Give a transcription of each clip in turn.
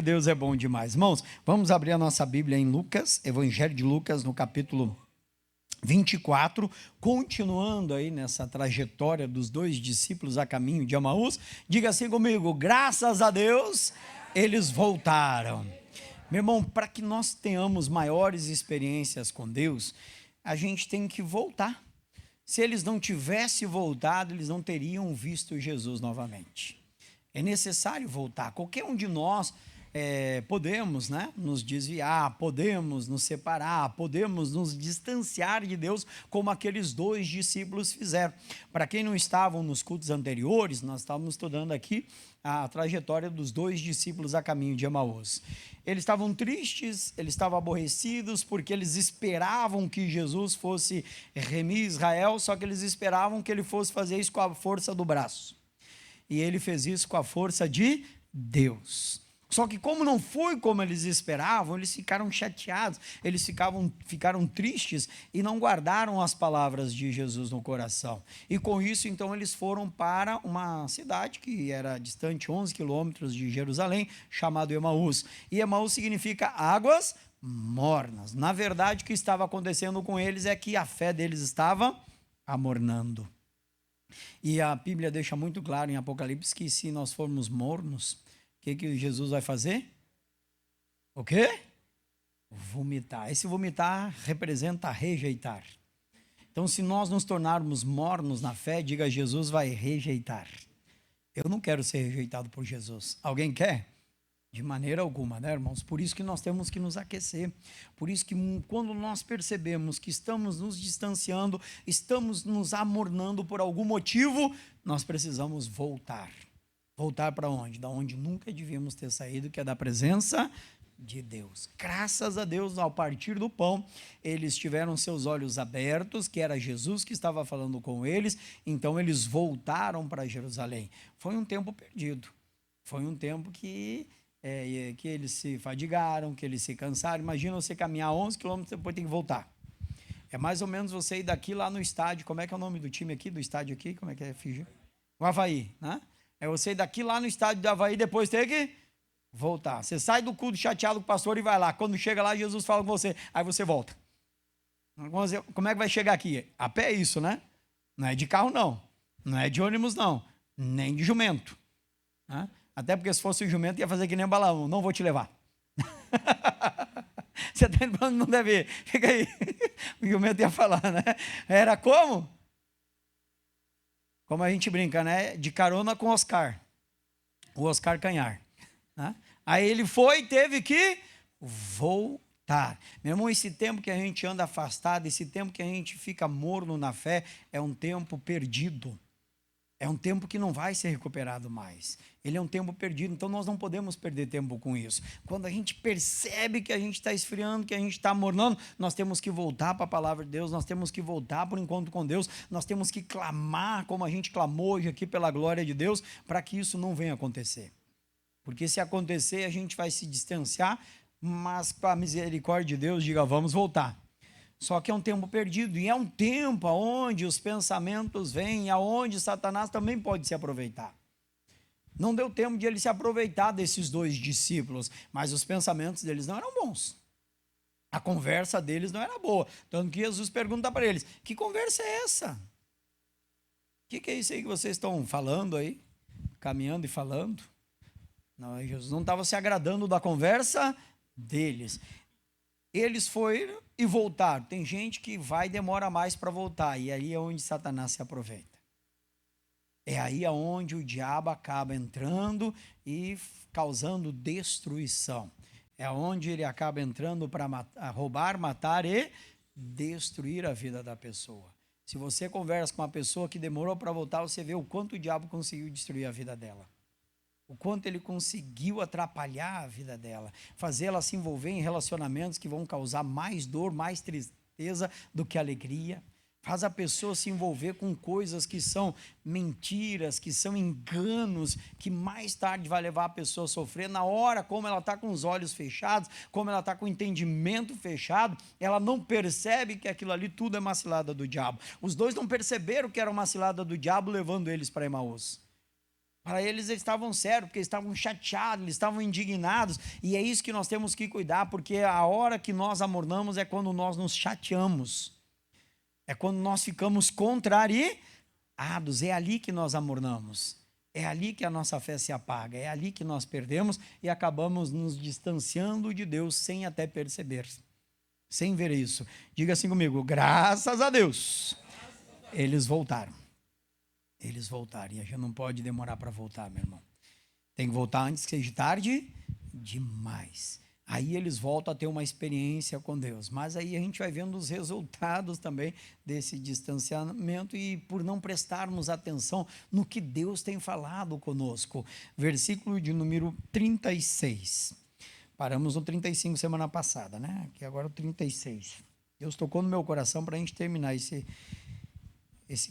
Deus é bom demais. Irmãos, vamos abrir a nossa Bíblia em Lucas, Evangelho de Lucas, no capítulo 24, continuando aí nessa trajetória dos dois discípulos a caminho de Emaús. Diga assim comigo: graças a Deus, eles voltaram. Meu irmão, para que nós tenhamos maiores experiências com Deus, a gente tem que voltar. Se eles não tivessem voltado, eles não teriam visto Jesus novamente. É necessário voltar. Qualquer um de nós podemos, nos desviar, podemos nos separar, podemos nos distanciar de Deus, como aqueles dois discípulos fizeram. Para quem não estavam nos cultos anteriores, nós estávamos estudando aqui a trajetória dos dois discípulos a caminho de Emaús. Eles estavam tristes, eles estavam aborrecidos, porque eles esperavam que Jesus fosse remir Israel, só que eles esperavam que ele fosse fazer isso com a força do braço. E ele fez isso com a força de Deus. Só que como não foi como eles esperavam, eles ficaram chateados, eles ficaram tristes e não guardaram as palavras de Jesus no coração. E com isso, então, eles foram para uma cidade que era distante 11 quilômetros de Jerusalém, chamado Emaús. E Emaús significa águas mornas. Na verdade, o que estava acontecendo com eles é que a fé deles estava amornando. E a Bíblia deixa muito claro em Apocalipse que se nós formos mornos, o que Jesus vai fazer? O quê? Vomitar. Esse vomitar representa rejeitar. Então, se nós nos tornarmos mornos na fé, diga: Jesus vai rejeitar. Eu não quero ser rejeitado por Jesus. Alguém quer? De maneira alguma, irmãos? Por isso que nós temos que nos aquecer. Por isso que quando nós percebemos que estamos nos distanciando, estamos nos amornando por algum motivo, nós precisamos voltar. Voltar para onde? Da onde nunca devíamos ter saído, que é da presença de Deus. Graças a Deus, ao partir do pão, eles tiveram seus olhos abertos, que era Jesus que estava falando com eles, então eles voltaram para Jerusalém. Foi um tempo perdido. Foi um tempo que eles se fadigaram, que eles se cansaram. Imagina você caminhar 11 quilômetros e depois tem que voltar. É mais ou menos você ir daqui lá no estádio. Como é que é o nome do time aqui, do estádio aqui? Como é que é, Fiji? O Avaí, né? É você ir daqui lá no estádio do Avaí, depois ter que voltar. Você sai do culto chateado com o pastor e vai lá. Quando chega lá, Jesus fala com você, aí você volta. Como é que vai chegar aqui? A pé é isso, né? Não é de carro, não. Não é de ônibus, não. Nem de jumento. Né? Até porque se fosse o jumento, ia fazer que nem o Balaão. Não vou te levar. Você está indo para onde não deve ir. Fica aí. O jumento ia falar, né? Era como? Como a gente brinca, né? De carona com o Oscar Canhar. Né? Aí ele foi e teve que voltar. Meu irmão, esse tempo que a gente anda afastado, esse tempo que a gente fica morno na fé, é um tempo perdido. É um tempo que não vai ser recuperado mais. Ele é um tempo perdido, então nós não podemos perder tempo com isso. Quando a gente percebe que a gente está esfriando, que a gente está mornando, nós temos que voltar para a palavra de Deus, nós temos que voltar para o encontro com Deus, nós temos que clamar como a gente clamou hoje aqui pela glória de Deus, para que isso não venha acontecer. Porque se acontecer, a gente vai se distanciar, mas com a misericórdia de Deus, diga: vamos voltar. Só que é um tempo perdido, e é um tempo onde os pensamentos vêm, aonde Satanás também pode se aproveitar. Não deu tempo de ele se aproveitar desses dois discípulos, mas os pensamentos deles não eram bons. A conversa deles não era boa. Tanto que Jesus pergunta para eles: que conversa é essa? O que é isso aí que vocês estão falando aí? Caminhando e falando? Não, Jesus não estava se agradando da conversa deles. Eles foram e voltaram. Tem gente que vai e demora mais para voltar, e aí é onde Satanás se aproveita. É aí onde o diabo acaba entrando e causando destruição. É onde ele acaba entrando para roubar, matar e destruir a vida da pessoa. Se você conversa com uma pessoa que demorou para voltar, você vê o quanto o diabo conseguiu destruir a vida dela. O quanto ele conseguiu atrapalhar a vida dela, fazê-la se envolver em relacionamentos que vão causar mais dor, mais tristeza do que alegria. Faz a pessoa se envolver com coisas que são mentiras, que são enganos, que mais tarde vai levar a pessoa a sofrer. Na hora, como ela está com os olhos fechados, como ela está com o entendimento fechado, ela não percebe que aquilo ali tudo é uma cilada do diabo. Os dois não perceberam que era uma cilada do diabo levando eles para Emaús. Para eles estavam sérios, porque eles estavam chateados, eles estavam indignados, e é isso que nós temos que cuidar, porque a hora que nós amornamos é quando nós nos chateamos, é quando nós ficamos contrariados, é ali que nós amornamos, é ali que a nossa fé se apaga, é ali que nós perdemos e acabamos nos distanciando de Deus sem até perceber, sem ver isso. Diga assim comigo, graças a Deus, eles voltaram. Eles voltaram, e a gente não pode demorar para voltar, meu irmão. Tem que voltar antes que seja tarde demais. Aí eles voltam a ter uma experiência com Deus. Mas aí a gente vai vendo os resultados também desse distanciamento e por não prestarmos atenção no que Deus tem falado conosco. Versículo de número 36. Paramos no 35 semana passada, né? Aqui agora o 36. Deus tocou no meu coração para a gente terminar esse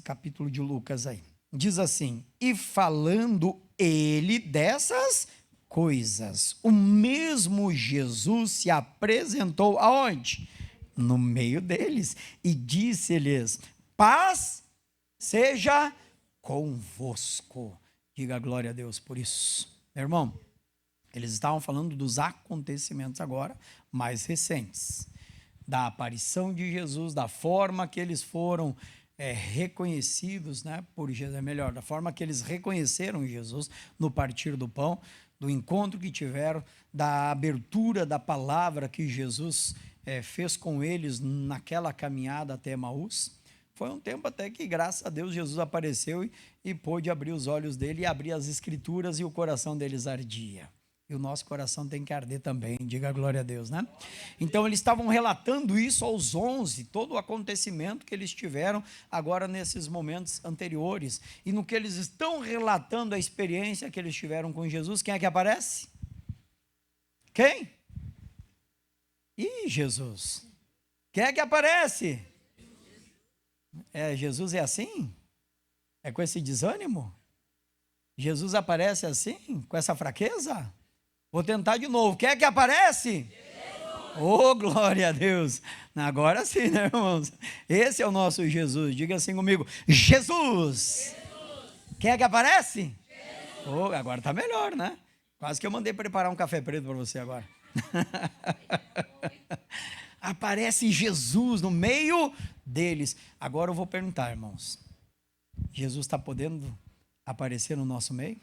capítulo de Lucas aí. Diz assim, e falando ele dessas coisas, o mesmo Jesus se apresentou aonde? No meio deles, e disse-lhes, paz seja convosco. Diga glória a Deus por isso. Meu irmão, eles estavam falando dos acontecimentos agora, mais recentes, da aparição de Jesus, da forma que eles foram reconhecidos, né, por Jesus, melhor, da forma que eles reconheceram Jesus no partir do pão, do encontro que tiveram, da abertura da palavra que Jesus fez com eles naquela caminhada até Emaús. Foi um tempo até que, graças a Deus, Jesus apareceu e pôde abrir os olhos dele e abrir as escrituras e o coração deles ardia. E o nosso coração tem que arder também, diga glória a Deus, né? Então eles estavam relatando isso aos 11, todo o acontecimento que eles tiveram agora nesses momentos anteriores. E no que eles estão relatando a experiência que eles tiveram com Jesus, quem é que aparece? Quem? Jesus. Quem é que aparece? Jesus é assim? É com esse desânimo? Jesus aparece assim, com essa fraqueza? Vou tentar de novo. Quem é que aparece? Jesus. Oh, glória a Deus. Agora sim, né, irmãos? Esse é o nosso Jesus. Diga assim comigo. Jesus. Quem é que aparece? Oh, agora está melhor, né? Quase que eu mandei preparar um café preto para você agora. Aparece Jesus no meio deles. Agora eu vou perguntar, irmãos. Jesus está podendo aparecer no nosso meio?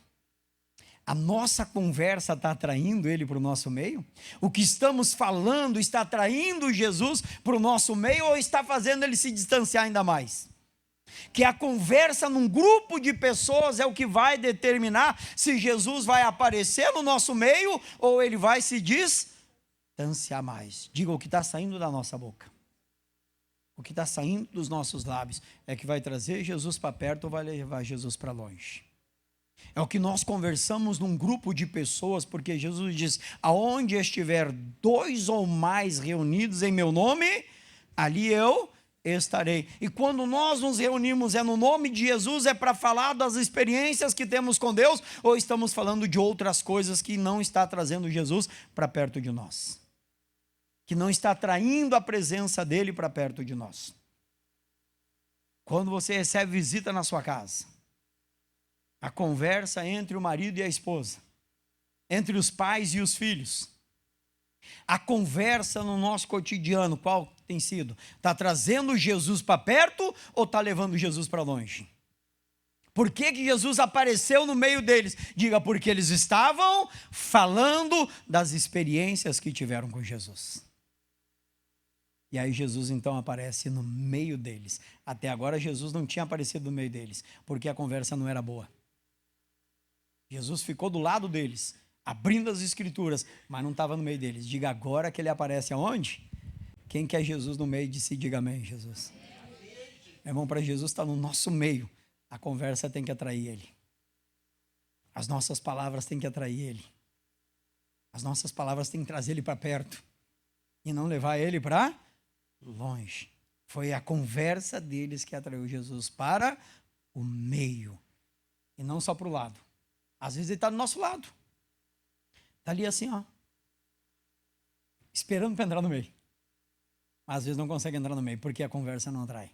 A nossa conversa está atraindo ele para o nosso meio? O que estamos falando está atraindo Jesus para o nosso meio ou está fazendo ele se distanciar ainda mais? Que a conversa num grupo de pessoas é o que vai determinar se Jesus vai aparecer no nosso meio ou ele vai se distanciar mais. Diga o que está saindo da nossa boca. O que está saindo dos nossos lábios é que vai trazer Jesus para perto ou vai levar Jesus para longe. É o que nós conversamos num grupo de pessoas, porque Jesus diz, aonde estiver 2 ou mais reunidos em meu nome, ali eu estarei. E quando nós nos reunimos no nome de Jesus, é para falar das experiências que temos com Deus, ou estamos falando de outras coisas que não está trazendo Jesus para perto de nós? Que não está atraindo a presença dele para perto de nós. Quando você recebe visita na sua casa, a conversa entre o marido e a esposa, entre os pais e os filhos, a conversa no nosso cotidiano, qual tem sido? Está trazendo Jesus para perto ou está levando Jesus para longe? Por que Jesus apareceu no meio deles? Diga, porque eles estavam falando das experiências que tiveram com Jesus. E aí Jesus então aparece no meio deles. Até agora Jesus não tinha aparecido no meio deles, porque a conversa não era boa. Jesus ficou do lado deles, abrindo as escrituras, mas não estava no meio deles. Diga agora que ele aparece aonde? Quem quer Jesus no meio de si, diga amém, Jesus. Meu irmão, para Jesus estar no nosso meio, a conversa tem que atrair ele. As nossas palavras têm que atrair ele. As nossas palavras têm que trazer ele para perto e não levar ele para longe. Foi a conversa deles que atraiu Jesus para o meio e não só para o lado. Às vezes ele está do nosso lado. Está ali assim, ó. Esperando para entrar no meio. Mas às vezes não consegue entrar no meio, porque a conversa não atrai.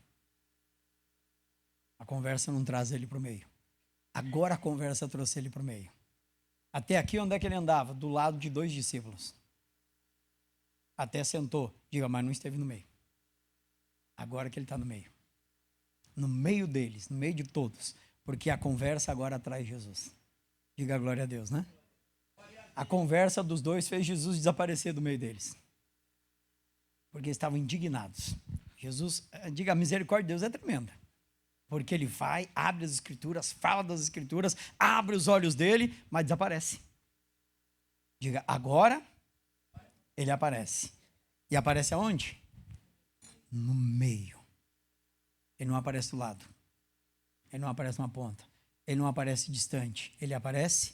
A conversa não traz ele para o meio. Agora a conversa trouxe ele para o meio. Até aqui, onde é que ele andava? Do lado de 2 discípulos. Até sentou. Diga, mas não esteve no meio. Agora que ele está no meio. No meio deles, no meio de todos. Porque a conversa agora traz Jesus. Diga glória a Deus, né? A conversa dos dois fez Jesus desaparecer do meio deles. Porque estavam indignados. Jesus, diga, a misericórdia de Deus é tremenda. Porque ele vai, abre as escrituras, fala das escrituras, abre os olhos dele, mas desaparece. Diga, agora ele aparece. E aparece aonde? No meio. Ele não aparece do lado. Ele não aparece numa ponta. Ele não aparece distante. Ele aparece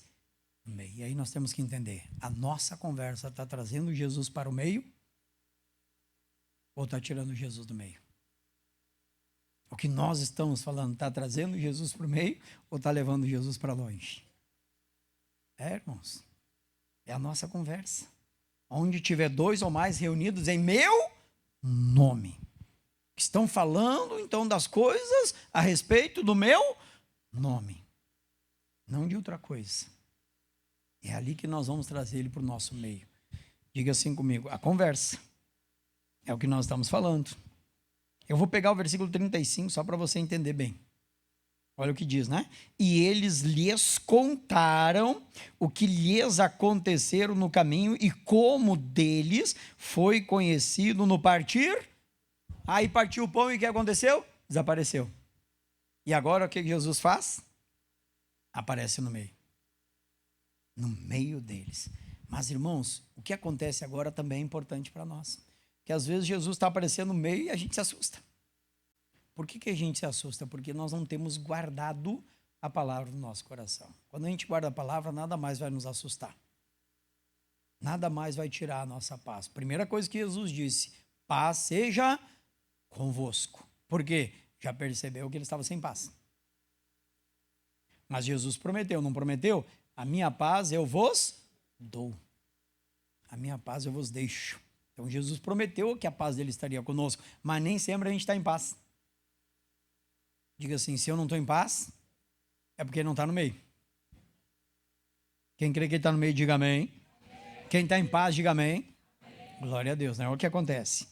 no meio. E aí nós temos que entender. A nossa conversa está trazendo Jesus para o meio ou está tirando Jesus do meio? O que nós estamos falando está trazendo Jesus para o meio ou está levando Jesus para longe? Irmãos, é a nossa conversa. Onde tiver 2 ou mais reunidos em meu nome. Estão falando então das coisas a respeito do meu nome. Não de outra coisa. É ali que nós vamos trazer ele para o nosso meio. Diga assim comigo, a conversa é o que nós estamos falando. Eu vou pegar o versículo 35 só para você entender bem. Olha o que diz, né? E eles lhes contaram o que lhes aconteceram no caminho e como deles foi conhecido no partir. Aí partiu o pão e o que aconteceu? Desapareceu. E agora o que Jesus faz? Aparece no meio. No meio deles. Mas, irmãos, o que acontece agora também é importante para nós. Que às vezes Jesus está aparecendo no meio e a gente se assusta. Por que a gente se assusta? Porque nós não temos guardado a palavra no nosso coração. Quando a gente guarda a palavra, nada mais vai nos assustar. Nada mais vai tirar a nossa paz. Primeira coisa que Jesus disse, paz seja convosco. Por quê? Já percebeu que ele estava sem paz. Mas Jesus prometeu, não prometeu? A minha paz eu vos dou. A minha paz eu vos deixo. Então Jesus prometeu que a paz dele estaria conosco, mas nem sempre a gente está em paz. Diga assim, se eu não estou em paz, é porque ele não está no meio. Quem crê que ele está no meio, diga amém. Quem está em paz, diga amém. Glória a Deus, né? Olha o que acontece.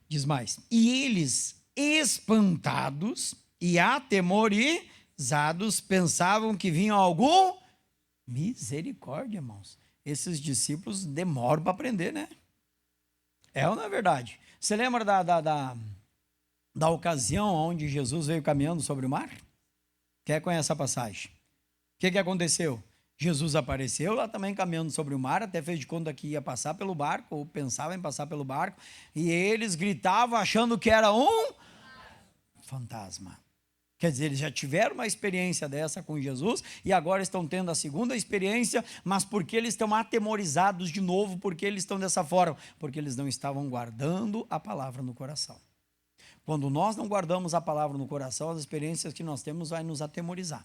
Diz mais. E eles, espantados e atemorizados, pensavam que vinha algum misericórdia, irmãos. Esses discípulos demoram para aprender, né? É ou não é verdade? Você lembra da ocasião onde Jesus veio caminhando sobre o mar? Quem conhece a passagem? O que aconteceu? Jesus apareceu lá também caminhando sobre o mar, até fez de conta que ia passar pelo barco, ou pensava em passar pelo barco, e eles gritavam achando que era um fantasma. Quer dizer, eles já tiveram uma experiência dessa com Jesus e agora estão tendo a segunda experiência, mas porque eles estão atemorizados de novo, porque eles estão dessa forma? Porque eles não estavam guardando a palavra no coração. Quando nós não guardamos a palavra no coração, as experiências que nós temos vai nos atemorizar.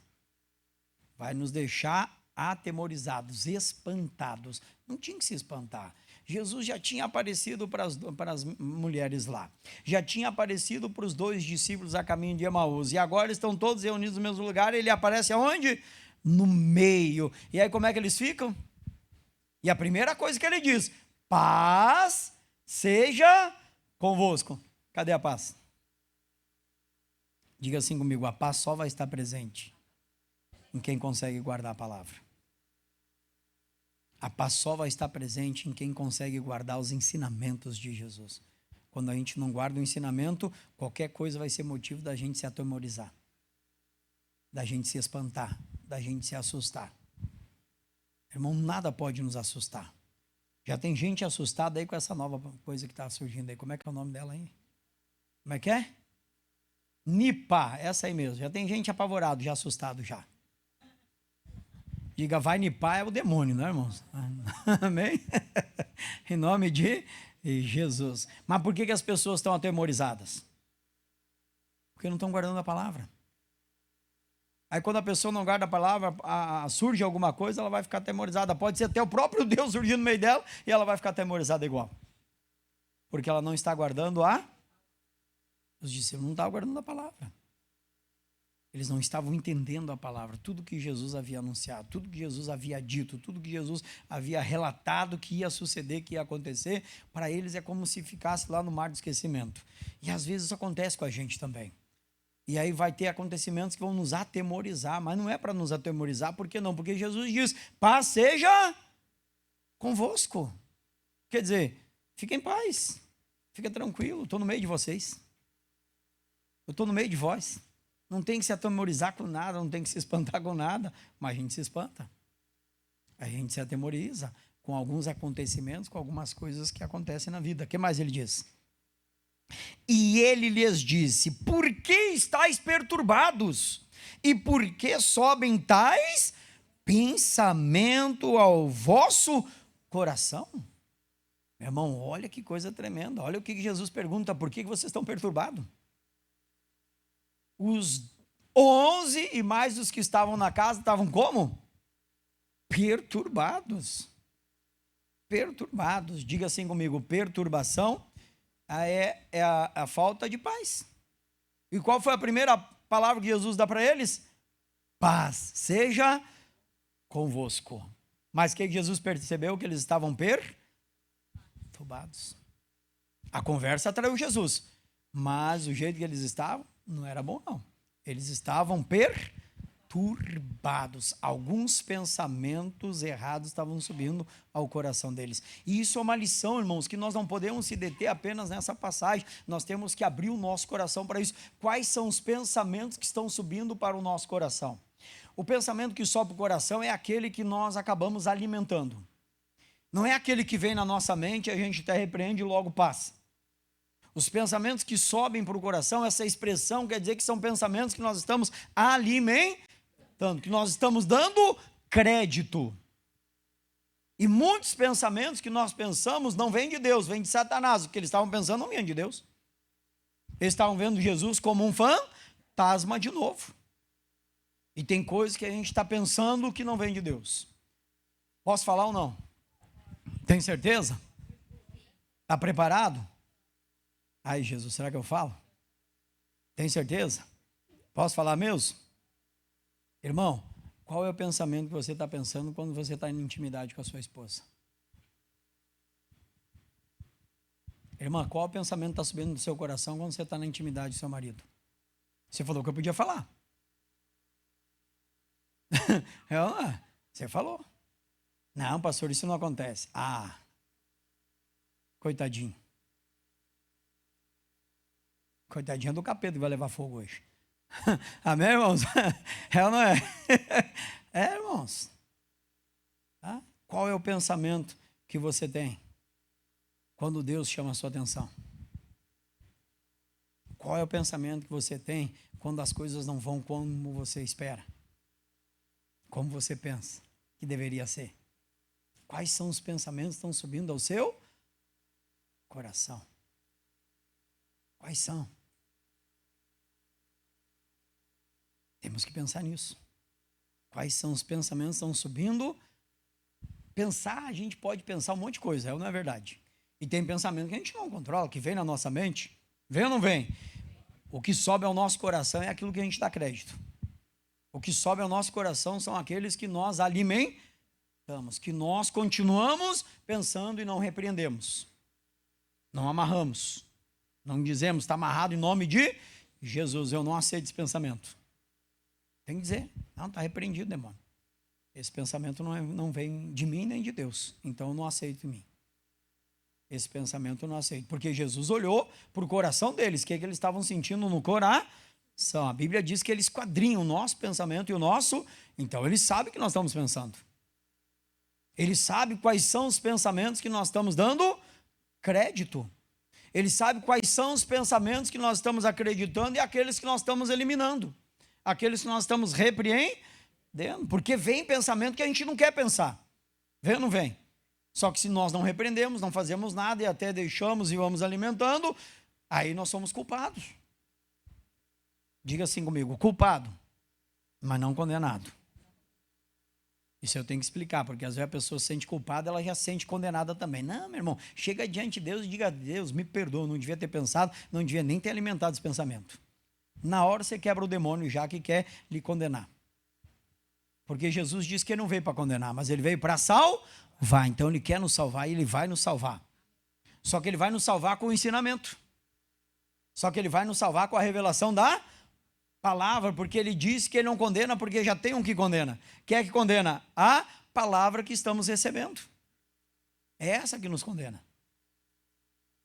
Vai nos deixar atemorizados, espantados. Não tinha que se espantar. Jesus já tinha aparecido para as mulheres lá. Já tinha aparecido para os 2 discípulos a caminho de Emaús. E agora estão todos reunidos no mesmo lugar. Ele aparece aonde? No meio. E aí como é que eles ficam? E a primeira coisa que ele diz, paz seja convosco. Cadê a paz? Diga assim comigo, a paz só vai estar presente em quem consegue guardar a palavra. A paz só vai estar presente em quem consegue guardar os ensinamentos de Jesus. Quando a gente não guarda o ensinamento, qualquer coisa vai ser motivo da gente se atemorizar, da gente se espantar, da gente se assustar. Irmão, nada pode nos assustar. Já tem gente assustada aí com essa nova coisa que está surgindo aí. Como é que é o nome dela aí? Como é que é? Nipah, essa aí mesmo. Já tem gente apavorado, já assustado já. Diga, vai Nipah é o demônio, não é, irmãos? Amém? Em nome de Jesus. Mas por que as pessoas estão atemorizadas? Porque não estão guardando a palavra. Aí quando a pessoa não guarda a palavra, surge alguma coisa, ela vai ficar atemorizada. Pode ser até o próprio Deus surgindo no meio dela e ela vai ficar atemorizada igual. Porque ela não está guardando os discípulos não estavam guardando a palavra. Eles não estavam entendendo a palavra, tudo que Jesus havia anunciado, tudo que Jesus havia dito, tudo que Jesus havia relatado que ia suceder, que ia acontecer, para eles é como se ficasse lá no mar do esquecimento. E às vezes isso acontece com a gente também. E aí vai ter acontecimentos que vão nos atemorizar, mas não é para nos atemorizar, por que não? Porque Jesus diz, paz seja convosco. Quer dizer, fica em paz, fica tranquilo, estou no meio de vocês. Eu estou no meio de vós. Não tem que se atemorizar com nada, não tem que se espantar com nada, mas a gente se espanta. A gente se atemoriza com alguns acontecimentos, com algumas coisas que acontecem na vida. O que mais ele diz? E ele lhes disse, por que estáis perturbados? E por que sobem tais pensamento ao vosso coração? Meu irmão, olha que coisa tremenda. Olha o que Jesus pergunta, por que vocês estão perturbados? Os 11 e mais os que estavam na casa estavam como? Perturbados. Perturbados. Diga assim comigo, perturbação é a falta de paz. E qual foi a primeira palavra que Jesus dá para eles? Paz seja convosco. Mas o que Jesus percebeu? Que eles estavam perturbados. A conversa atraiu Jesus, mas o jeito que eles estavam não era bom, não. Eles estavam perturbados. Alguns pensamentos errados estavam subindo ao coração deles. E isso é uma lição, irmãos, que nós não podemos se deter apenas nessa passagem. Nós temos que abrir o nosso coração para isso. Quais são os pensamentos que estão subindo para o nosso coração? O pensamento que sobe para o coração é aquele que nós acabamos alimentando. Não é aquele que vem na nossa mente, a gente até repreende e logo passa. Os pensamentos que sobem para o coração, essa expressão quer dizer que são pensamentos que nós estamos alimentando, que nós estamos dando crédito. E muitos pensamentos que nós pensamos não vêm de Deus, vêm de Satanás. O que eles estavam pensando não vinha de Deus. Eles estavam vendo Jesus como um fantasma de novo. E tem coisas que a gente está pensando que não vem de Deus. Posso falar ou não? Tem certeza? Está preparado? Ai, Jesus, será que eu falo? Tem certeza? Posso falar mesmo? Irmão, qual é o pensamento que você está pensando quando você está em intimidade com a sua esposa? Irmã, qual é o pensamento que está subindo no seu coração quando você está na intimidade do seu marido? Você falou que eu podia falar. Você falou. Não, pastor, isso não acontece. Ah, coitadinho. Coitadinha do capeta que vai levar fogo hoje. Amém, irmãos? É ou não é? É, irmãos. Tá? Qual é o pensamento que você tem quando Deus chama a sua atenção? Qual é o pensamento que você tem quando as coisas não vão como você espera? Como você pensa que deveria ser? Quais são os pensamentos que estão subindo ao seu coração? Quais são? Temos que pensar nisso. Quais são os pensamentos que estão subindo? Pensar, a gente pode pensar um monte de coisa, não é verdade? E tem pensamento que a gente não controla, que vem na nossa mente. Vem ou não vem? O que sobe ao nosso coração é aquilo que a gente dá crédito. O que sobe ao nosso coração são aqueles que nós alimentamos, que nós continuamos pensando e não repreendemos. Não amarramos. Não dizemos, está amarrado em nome de Jesus, eu não aceito esse pensamento. Tem que dizer, não, está repreendido, demônio. Esse pensamento não vem de mim nem de Deus, então eu não aceito em mim. Esse pensamento eu não aceito, porque Jesus olhou para o coração deles, o que eles estavam sentindo no coração. A Bíblia diz que eles esquadrinham o nosso pensamento e o nosso, então ele sabe o que nós estamos pensando. Ele sabe quais são os pensamentos que nós estamos dando crédito. Ele sabe quais são os pensamentos que nós estamos acreditando e aqueles que nós estamos eliminando. Aqueles que nós estamos repreendendo. Porque vem pensamento que a gente não quer pensar. Vem ou não vem? Só que se nós não repreendemos, não fazemos nada e até deixamos e vamos alimentando, aí nós somos culpados. Diga assim comigo, culpado, mas não condenado. Isso eu tenho que explicar, porque às vezes a pessoa se sente culpada, ela já se sente condenada também. Não, meu irmão, chega diante de Deus e diga a Deus, me perdoa, não devia ter pensado, não devia nem ter alimentado esse pensamento. Na hora você quebra o demônio já que quer lhe condenar. Porque Jesus disse que ele não veio para condenar, mas ele veio para salvar. Então ele quer nos salvar e ele vai nos salvar. Só que ele vai nos salvar com o ensinamento. Só que ele vai nos salvar com a revelação da palavra, porque ele disse que ele não condena, porque já tem um que condena. Quem é que condena? A palavra que estamos recebendo. É essa que nos condena.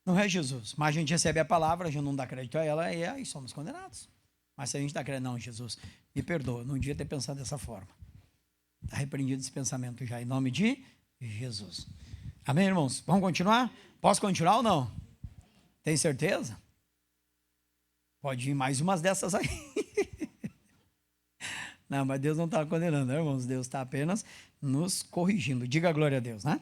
Não é Jesus. Mas a gente recebe a palavra, a gente não dá crédito a ela e aí somos condenados. Mas se a gente dá crédito, não, Jesus, me perdoa, não devia ter pensado dessa forma. Está repreendido esse pensamento já, em nome de Jesus. Amém, irmãos? Vamos continuar? Posso continuar ou não? Tem certeza? Pode vir mais umas dessas aí. Não, mas Deus não está condenando, né, irmãos? Deus está apenas nos corrigindo. Diga glória a Deus, né?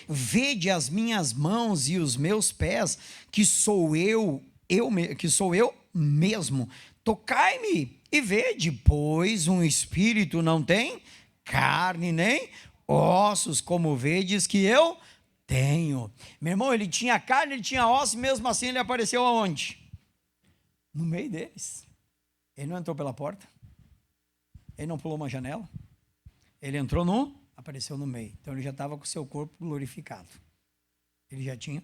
Vede as minhas mãos e os meus pés, que sou eu mesmo. Tocai-me e vede, pois um espírito não tem carne nem ossos, como vedes que eu tenho. Meu irmão, ele tinha carne, ele tinha ossos, e mesmo assim ele apareceu aonde? No meio deles. Ele não entrou pela porta. Ele não pulou uma janela. Ele apareceu no meio. Então ele já estava com o seu corpo glorificado. Ele já tinha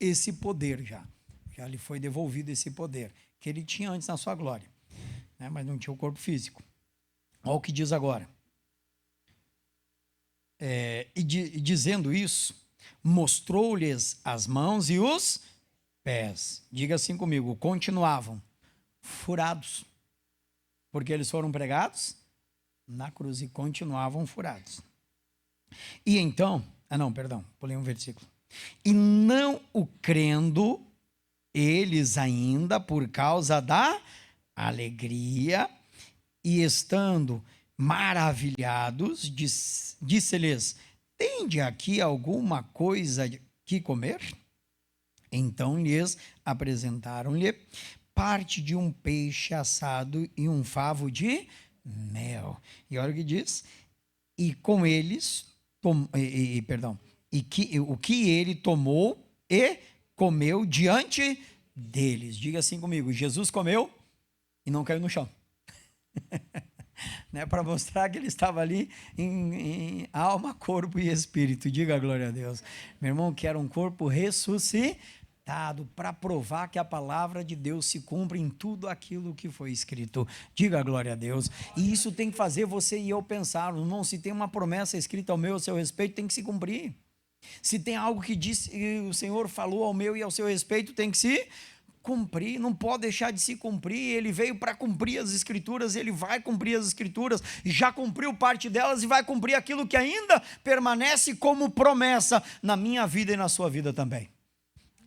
esse poder já. Já lhe foi devolvido esse poder que ele tinha antes na sua glória, né? Mas não tinha o corpo físico. Olha o que diz agora. Dizendo isso, mostrou-lhes as mãos e os pés. Diga assim comigo, continuavam furados, porque eles foram pregados na cruz e continuavam furados. E então, pulei um versículo. E não o crendo, eles ainda, por causa da alegria, e estando maravilhados, disse-lhes, tende aqui alguma coisa que comer? Então lhes apresentaram-lhe parte de um peixe assado e um favo de mel. E olha o que diz, e com eles, o que ele tomou e comeu diante deles. Diga assim comigo, Jesus comeu e não caiu no chão. Né, para mostrar que ele estava ali em alma, corpo e espírito. Diga glória a Deus. Meu irmão, que era um corpo ressuscitado, para provar que a palavra de Deus se cumpre em tudo aquilo que foi escrito. Diga glória a Deus. E isso tem que fazer você e eu pensar, irmão, se tem uma promessa escrita ao meu e ao seu respeito, tem que se cumprir. Se tem algo que o Senhor falou ao meu e ao seu respeito, tem que se cumprir, não pode deixar de se cumprir. Ele veio para cumprir as escrituras, ele vai cumprir as escrituras, já cumpriu parte delas e vai cumprir aquilo que ainda permanece como promessa na minha vida e na sua vida também.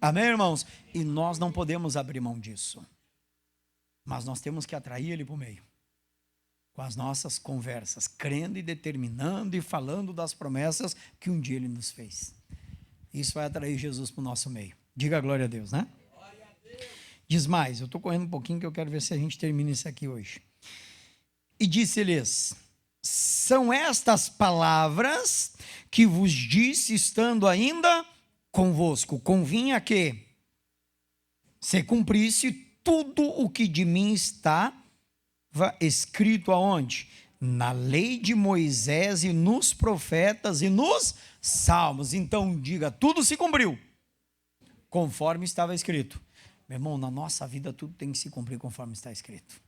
Amém, irmãos? E nós não podemos abrir mão disso, mas nós temos que atrair ele para o meio, com as nossas conversas, crendo e determinando e falando das promessas que um dia ele nos fez. Isso vai atrair Jesus para o nosso meio. Diga glória a Deus, né? Diz mais, eu estou correndo um pouquinho que eu quero ver se a gente termina isso aqui hoje. E disse-lhes, são estas palavras que vos disse estando ainda convosco. Convinha que se cumprisse tudo o que de mim estava escrito aonde? Na lei de Moisés e nos profetas e nos salmos. Então diga, tudo se cumpriu, conforme estava escrito. Meu irmão, na nossa vida tudo tem que se cumprir conforme está escrito.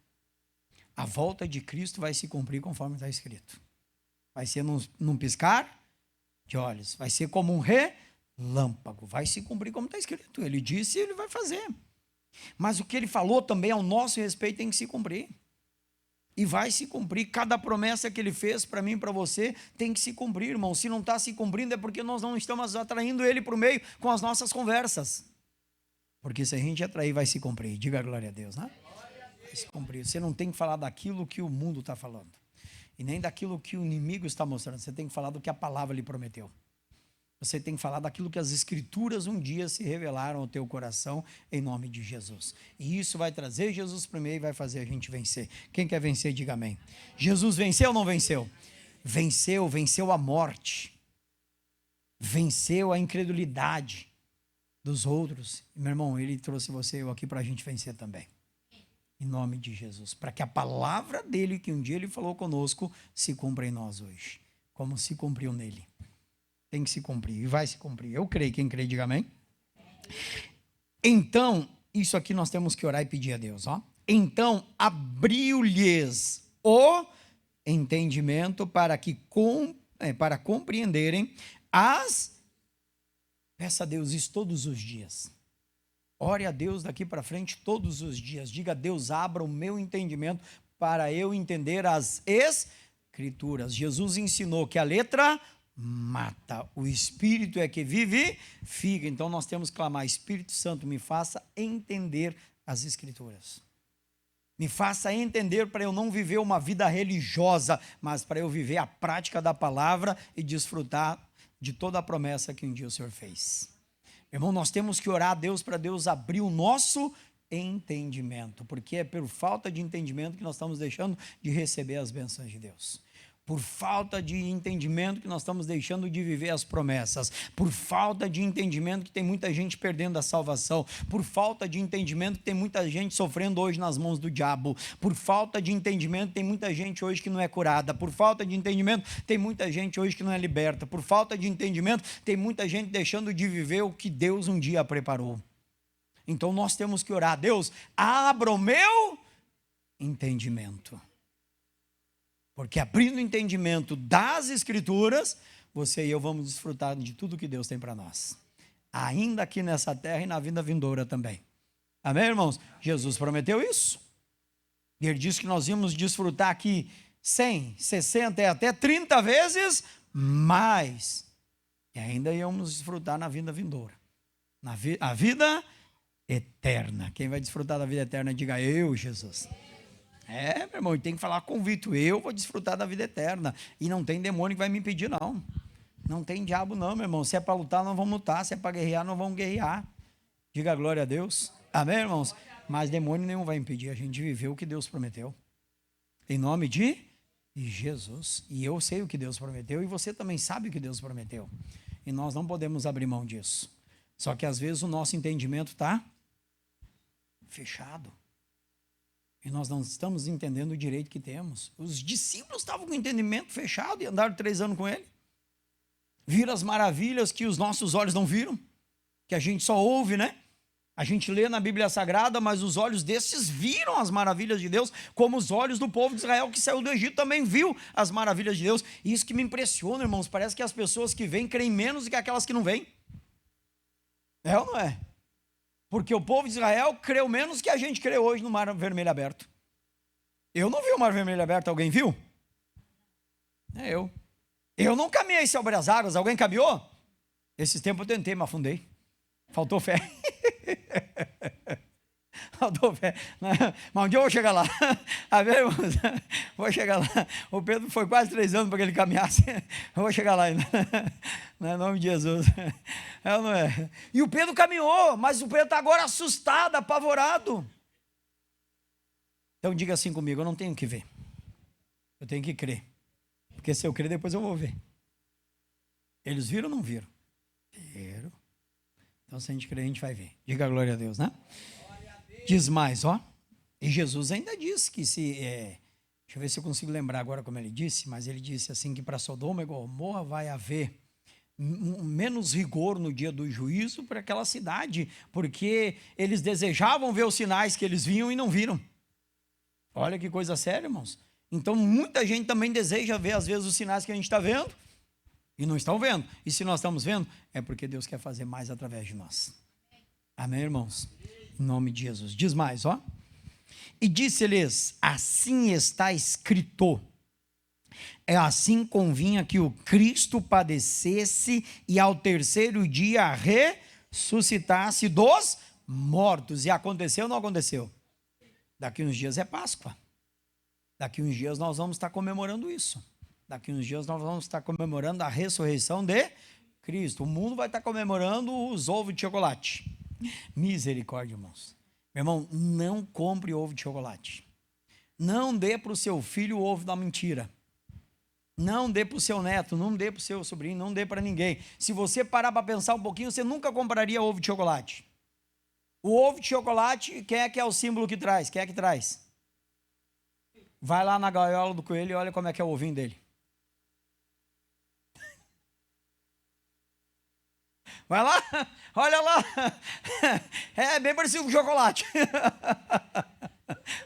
A volta de Cristo vai se cumprir conforme está escrito. Vai ser num piscar de olhos. Vai ser como um relâmpago. Vai se cumprir como está escrito. Ele disse e ele vai fazer. Mas o que ele falou também ao nosso respeito tem que se cumprir. E vai se cumprir. Cada promessa que ele fez para mim e para você tem que se cumprir, irmão. Se não está se cumprindo é porque nós não estamos atraindo ele para o meio com as nossas conversas. Porque se a gente atrair, vai se cumprir. Diga glória a Deus, né? Vai se cumprir. Você não tem que falar daquilo que o mundo está falando. E nem daquilo que o inimigo está mostrando. Você tem que falar do que a palavra lhe prometeu. Você tem que falar daquilo que as escrituras um dia se revelaram ao teu coração, em nome de Jesus. E isso vai trazer Jesus primeiro e vai fazer a gente vencer. Quem quer vencer, diga amém. Jesus venceu ou não venceu? Venceu a morte. Venceu a incredulidade dos outros. Meu irmão, ele trouxe você e eu aqui para a gente vencer também. Em nome de Jesus. Para que a palavra dele, que um dia ele falou conosco, se cumpra em nós hoje. Como se cumpriu nele. Tem que se cumprir e vai se cumprir. Eu creio. Quem crê, diga amém. Então, isso aqui nós temos que orar e pedir a Deus. Ó. Então, abriu-lhes o entendimento para compreenderem peça a Deus isso todos os dias. Ore a Deus daqui para frente todos os dias. Diga a Deus, abra o meu entendimento para eu entender as Escrituras. Jesus ensinou que a letra mata, o Espírito é que vivifica. Então nós temos que clamar, Espírito Santo, me faça entender as Escrituras. Me faça entender para eu não viver uma vida religiosa, mas para eu viver a prática da palavra e desfrutar de toda a promessa que um dia o Senhor fez. Irmão, nós temos que orar a Deus para Deus abrir o nosso entendimento, porque é por falta de entendimento que nós estamos deixando de receber as bênçãos de Deus. Por falta de entendimento que nós estamos deixando de viver as promessas, por falta de entendimento que tem muita gente perdendo a salvação, por falta de entendimento que tem muita gente sofrendo hoje nas mãos do diabo, por falta de entendimento tem muita gente hoje que não é curada, por falta de entendimento tem muita gente hoje que não é liberta, por falta de entendimento tem muita gente deixando de viver o que Deus um dia preparou. Então nós temos que orar, Deus, abra o meu entendimento. Porque abrindo o entendimento das Escrituras, você e eu vamos desfrutar de tudo que Deus tem para nós. Ainda aqui nessa terra e na vida vindoura também. Amém, irmãos? Jesus prometeu isso. E ele disse que nós íamos desfrutar aqui 100, 60 e até 30 vezes mais. E ainda íamos desfrutar na vida vindoura. A vida eterna. Quem vai desfrutar da vida eterna, diga eu, Jesus. Meu irmão, tem que falar convicto, eu vou desfrutar da vida eterna, e não tem demônio que vai me impedir não, não tem diabo não, meu irmão, se é para lutar, nós vamos lutar, se é para guerrear, nós vamos guerrear, diga glória a Deus, amém, irmãos? Mas demônio nenhum vai impedir a gente de viver o que Deus prometeu, em nome de Jesus, e eu sei o que Deus prometeu, e você também sabe o que Deus prometeu, e nós não podemos abrir mão disso, só que às vezes o nosso entendimento está fechado, e nós não estamos entendendo o direito que temos. Os discípulos estavam com o entendimento fechado e andaram 3 anos com ele. Viram as maravilhas que os nossos olhos não viram, que a gente só ouve, né? A gente lê na Bíblia Sagrada, mas os olhos desses viram as maravilhas de Deus, como os olhos do povo de Israel que saiu do Egito também viu as maravilhas de Deus. E isso que me impressiona, irmãos, parece que as pessoas que vêm creem menos do que aquelas que não vêm. É ou não é? Porque o povo de Israel creu menos que a gente crê hoje no Mar Vermelho aberto. Eu não vi o Mar Vermelho aberto, alguém viu? É eu. Eu não caminhei sobre as águas, alguém caminhou? Esses tempos eu tentei, mas afundei. Faltou fé. Faltou fé. Mas um dia eu vou chegar lá. Vou chegar lá. O Pedro foi quase 3 anos para que ele caminhasse. Eu vou chegar lá ainda. Em nome de Jesus. É ou não é? E o Pedro caminhou, mas o Pedro está agora assustado, apavorado. Então diga assim comigo, eu não tenho que ver. Eu tenho que crer. Porque se eu crer, depois eu vou ver. Eles viram ou não viram? Viram. Então se a gente crer, a gente vai ver. Diga glória a Deus, né? Diz mais, ó. E Jesus ainda disse que se... deixa eu ver se eu consigo lembrar agora como ele disse, mas ele disse assim que para Sodoma e Gomorra vai haver menos rigor no dia do juízo para aquela cidade, porque eles desejavam ver os sinais que eles viam e não viram. Olha que coisa séria, irmãos. Então muita gente também deseja ver às vezes os sinais que a gente está vendo e não estão vendo. E se nós estamos vendo, é porque Deus quer fazer mais através de nós. Amém, irmãos? Em nome de Jesus. Diz mais, ó. E disse-lhes, assim está escrito. É assim convinha que o Cristo padecesse e ao 3º dia ressuscitasse dos mortos. E aconteceu ou não aconteceu? Daqui uns dias é Páscoa. Daqui uns dias nós vamos estar comemorando isso. Daqui uns dias nós vamos estar comemorando a ressurreição de Cristo. O mundo vai estar comemorando os ovos de chocolate. Misericórdia, irmãos. Meu irmão, não compre ovo de chocolate. Não dê para o seu filho o ovo da mentira. Não dê para o seu neto, não dê para o seu sobrinho, não dê para ninguém. Se você parar para pensar um pouquinho, você nunca compraria ovo de chocolate. O ovo de chocolate, quem é que é o símbolo que traz? Quem é que traz? Vai lá na gaiola do coelho e olha como é que é o ovinho dele. Vai lá, olha lá. É bem parecido com chocolate.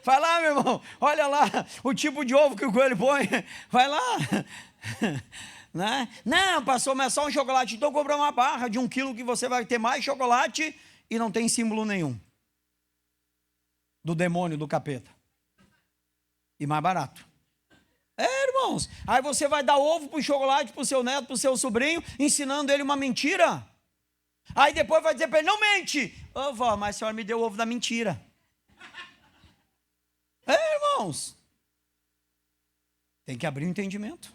Vai lá, meu irmão, olha lá o tipo de ovo que o coelho põe. Vai lá. Né? Não, pastor, mas é só um chocolate. Então compra uma barra de 1 quilo que você vai ter mais chocolate e não tem símbolo nenhum do demônio, do capeta. E mais barato. Irmãos, aí você vai dar ovo pro chocolate pro seu neto, pro seu sobrinho, ensinando ele uma mentira. Aí depois vai dizer para ele, não mente. Ô vó, mas a senhora me deu o ovo da mentira. Irmãos, tem que abrir o entendimento.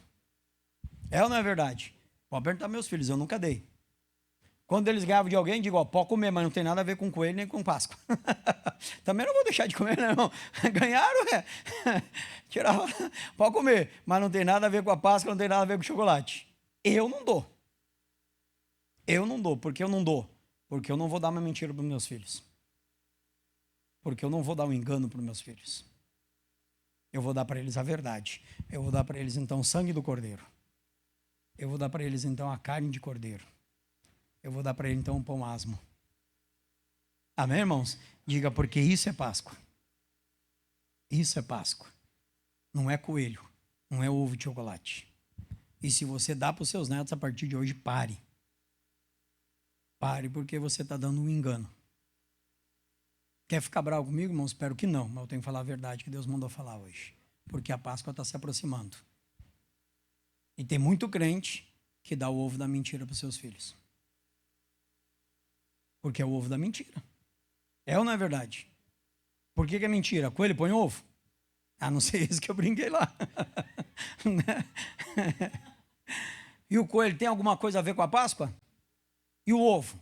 É ou não é verdade? Pode perguntar meus filhos, eu nunca dei. Quando eles ganhavam de alguém, digo, ó, pode comer, mas não tem nada a ver com coelho nem com Páscoa. Também não vou deixar de comer, né, irmão? Ganharam, tirava, pode comer, mas não tem nada a ver com a Páscoa, não tem nada a ver com chocolate. Eu não dou. Eu não dou. Por que eu não dou? Porque eu não vou dar uma mentira para os meus filhos. Porque eu não vou dar um engano para os meus filhos. Eu vou dar para eles a verdade. Eu vou dar para eles, então, o sangue do cordeiro. Eu vou dar para eles, então, a carne de cordeiro. Eu vou dar para eles, então, um pão asmo. Amém, irmãos? Diga, porque isso é Páscoa. Isso é Páscoa. Não é coelho. Não é ovo de chocolate. E se você dá para os seus netos a partir de hoje, pare. Pare, porque você está dando um engano. Quer ficar bravo comigo, irmão? Espero que não, mas eu tenho que falar a verdade que Deus mandou falar hoje. Porque a Páscoa está se aproximando. E tem muito crente que dá o ovo da mentira para os seus filhos. Porque é o ovo da mentira. É ou não é verdade? Por que é mentira? Coelho põe ovo? Ah, não sei isso que eu brinquei lá. E o coelho tem alguma coisa a ver com a Páscoa? E o ovo?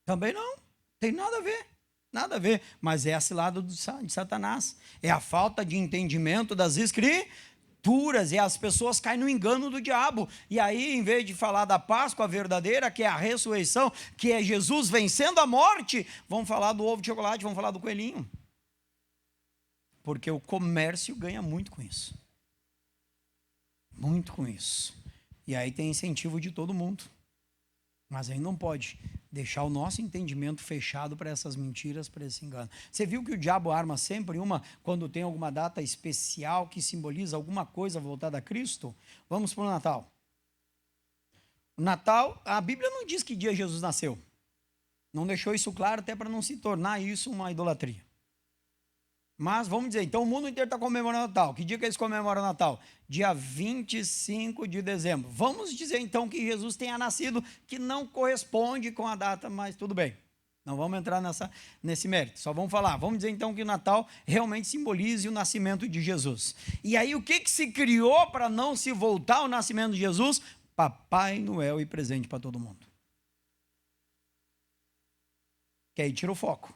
Também não. Tem nada a ver. Nada a ver. Mas é esse lado de Satanás. É a falta de entendimento das Escrituras. E as pessoas caem no engano do diabo. E aí, em vez de falar da Páscoa verdadeira, que é a ressurreição, que é Jesus vencendo a morte, vão falar do ovo de chocolate, vão falar do coelhinho. Porque o comércio ganha muito com isso. Muito com isso. E aí tem incentivo de todo mundo. Mas aí não pode deixar o nosso entendimento fechado para essas mentiras, para esse engano. Você viu que o diabo arma sempre uma, quando tem alguma data especial que simboliza alguma coisa voltada a Cristo? Vamos para o Natal. O Natal, a Bíblia não diz que dia Jesus nasceu. Não deixou isso claro, até para não se tornar isso uma idolatria. Mas vamos dizer, então o mundo inteiro está comemorando o Natal. Que dia que eles comemoram o Natal? Dia 25 de dezembro. Vamos dizer então que Jesus tenha nascido, que não corresponde com a data, mas tudo bem. Não vamos entrar nesse mérito, só vamos falar. Vamos dizer então que o Natal realmente simbolize o nascimento de Jesus. E aí o que se criou para não se voltar ao nascimento de Jesus? Papai Noel e presente para todo mundo. Que aí tira o foco.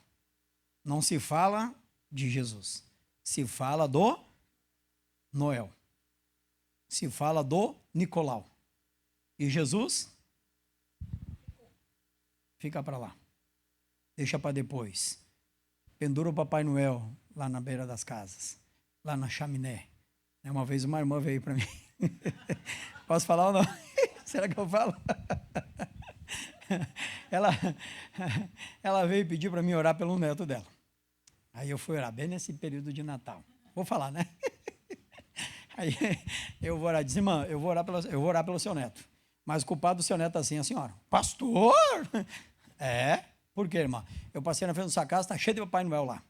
Não se fala de Jesus. Se fala do Noel. Se fala do Nicolau. E Jesus fica para lá. Deixa para depois. Pendura o Papai Noel lá na beira das casas. Lá na chaminé. Uma vez uma irmã veio para mim. Posso falar ou não? Será que eu falo? Ela veio pedir para mim orar pelo neto dela. Aí eu fui orar, bem nesse período de Natal. Vou falar, né? Aí eu vou orar, diz, irmã, eu vou orar pelo seu neto. Mas o culpado do seu neto é assim, a senhora. Pastor? É? Por quê, irmã? Eu passei na frente da sua casa, está cheio de Papai Noel lá.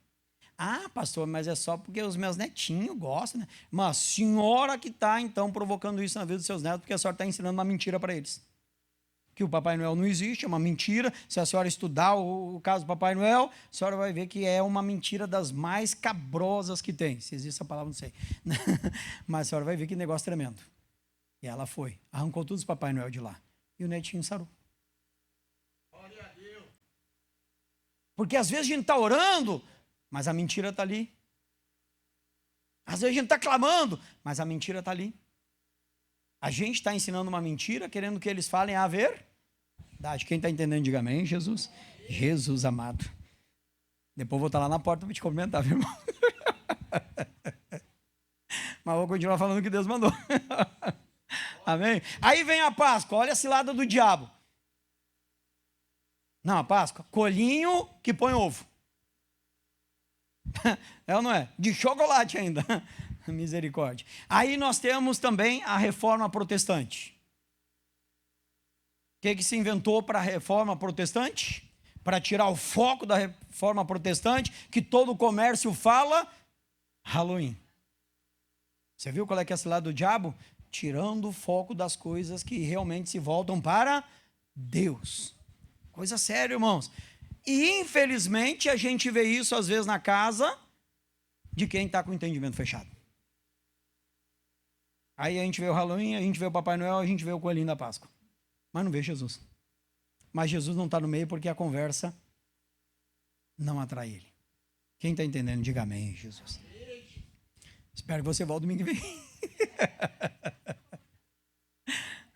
Ah, pastor, mas é só porque os meus netinhos gostam, né? Mas a senhora que está, então, provocando isso na vida dos seus netos, porque a senhora está ensinando uma mentira para eles. Que o Papai Noel não existe, é uma mentira. Se a senhora estudar o caso do Papai Noel, a senhora vai ver que é uma mentira das mais cabrosas que tem. Se existe essa palavra, não sei. Mas a senhora vai ver que negócio tremendo. E ela foi, arrancou todos os Papai Noel de lá. E o netinho sarou. Glória a Deus. Porque às vezes a gente está orando, mas a mentira está ali. Às vezes a gente está clamando, mas a mentira está ali. A gente está ensinando uma mentira, querendo que eles falem a verdade. Quem está entendendo, diga amém, Jesus. Jesus amado. Depois eu vou estar lá na porta para te cumprimentar, viu, irmão? Mas vou continuar falando o que Deus mandou. Amém? Aí vem a Páscoa, olha a cilada do diabo. Não, a Páscoa, coelhinho que põe ovo. É ou não é? De chocolate ainda. Misericórdia. Aí nós temos também a reforma protestante. O que se inventou para a reforma protestante? Para tirar o foco da reforma protestante, que todo o comércio fala, Halloween. Você viu qual é que é esse lado do diabo? Tirando o foco das coisas que realmente se voltam para Deus. Coisa séria, irmãos. E infelizmente a gente vê isso às vezes na casa de quem está com o entendimento fechado. Aí a gente vê o Halloween, a gente vê o Papai Noel, a gente vê o Coelhinho da Páscoa. Mas não vê Jesus. Mas Jesus não está no meio porque a conversa não atrai ele. Quem está entendendo, diga amém, Jesus. Espero que você volte domingo que vem.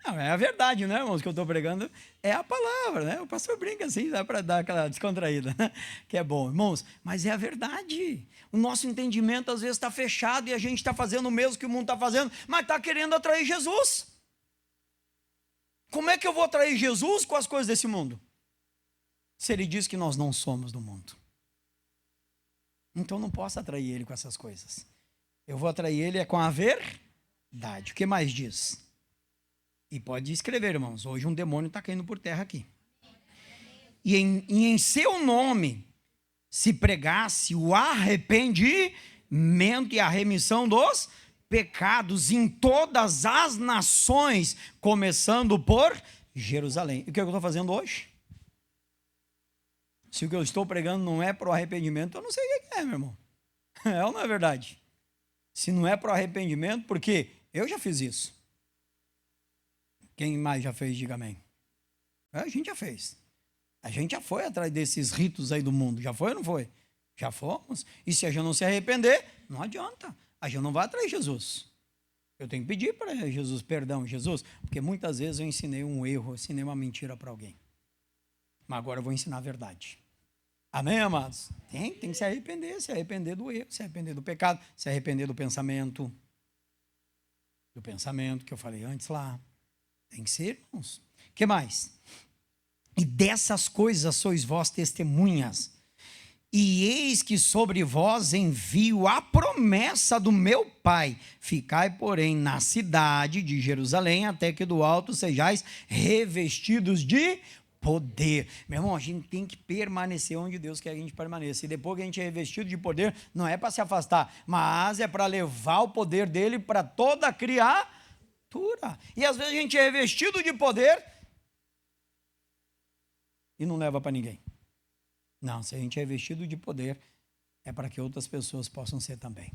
Não, é a verdade, né, irmãos, que eu estou pregando, é a palavra, né? O pastor brinca assim, dá para dar aquela descontraída, né? Que é bom, irmãos, mas é a verdade. O nosso entendimento às vezes está fechado e a gente está fazendo o mesmo que o mundo está fazendo, mas está querendo atrair Jesus. Como é que eu vou atrair Jesus com as coisas desse mundo? Se ele diz que nós não somos do mundo. Então não posso atrair ele com essas coisas. Eu vou atrair ele com a verdade. O que mais diz? E pode escrever, irmãos. Hoje um demônio está caindo por terra aqui. E em seu nome se pregasse o arrependimento e a remissão dos pecados em todas as nações, começando por Jerusalém. E o que eu estou fazendo hoje? Se o que eu estou pregando não é para o arrependimento, eu não sei o que é, meu irmão. É ou não é verdade? Se não é para o arrependimento, porque eu já fiz isso. Quem mais já fez, diga amém. A gente já fez. A gente já foi atrás desses ritos aí do mundo. Já foi ou não foi? Já fomos. E se a gente não se arrepender, não adianta. A gente não vai atrás de Jesus. Eu tenho que pedir para Jesus perdão, Jesus, porque muitas vezes eu ensinei um erro, ensinei uma mentira para alguém. Mas agora eu vou ensinar a verdade. Amém, amados? Tem que se arrepender do erro, se arrepender do pecado, se arrepender do pensamento que eu falei antes lá. Tem que ser, irmãos. O que mais? E dessas coisas sois vós testemunhas. E eis que sobre vós envio a promessa do meu Pai. Ficai, porém, na cidade de Jerusalém, até que do alto sejais revestidos de poder. Meu irmão, a gente tem que permanecer onde Deus quer que a gente permaneça. E depois que a gente é revestido de poder, não é para se afastar, mas é para levar o poder dele para toda a criatura. E às vezes a gente é revestido de poder e não leva para ninguém. Não, se a gente é revestido de poder, é para que outras pessoas possam ser também.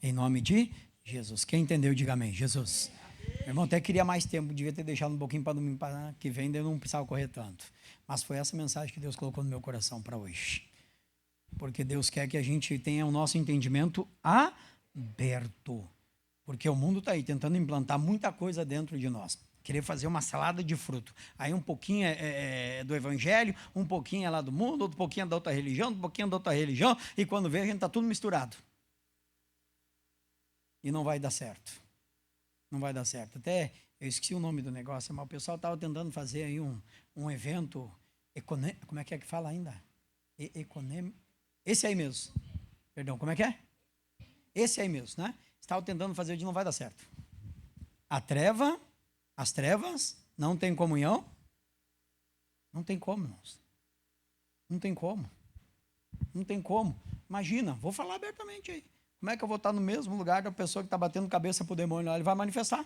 Em nome de Jesus. Quem entendeu, diga amém. Jesus. Meu irmão, até queria mais tempo, devia ter deixado um pouquinho para domingo que vem, eu não precisava correr tanto. Mas foi essa mensagem que Deus colocou no meu coração para hoje. Porque Deus quer que a gente tenha o nosso entendimento aberto. Porque o mundo está aí tentando implantar muita coisa dentro de nós. Querer fazer uma salada de fruto. Aí um pouquinho é do evangelho, um pouquinho é lá do mundo, outro pouquinho é da outra religião, outro pouquinho é da outra religião, e quando vê a gente está tudo misturado. E não vai dar certo. Não vai dar certo. Até, eu esqueci o nome do negócio, mas o pessoal estava tentando fazer aí um evento, como é que fala ainda? Esse aí mesmo. Perdão, como é que é? Esse aí mesmo, né? Estava tentando fazer, não vai dar certo. As trevas não tem comunhão. Não tem como, irmãos. Não tem como. Não tem como. Imagina, vou falar abertamente aí. Como é que eu vou estar no mesmo lugar da pessoa que está batendo cabeça para o demônio lá? Ele vai manifestar.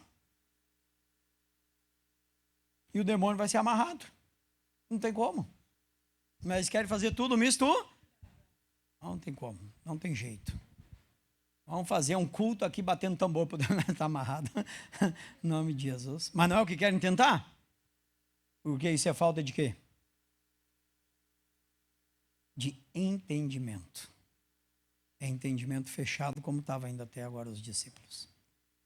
E o demônio vai ser amarrado. Não tem como. Mas eles querem fazer tudo misto. Não tem como. Não tem jeito. Vamos fazer um culto aqui batendo tambor para o demônio estar amarrado. Em nome de Jesus. Mas não é o que querem tentar? Porque isso é falta de quê? De entendimento. É entendimento fechado, como estava ainda até agora os discípulos.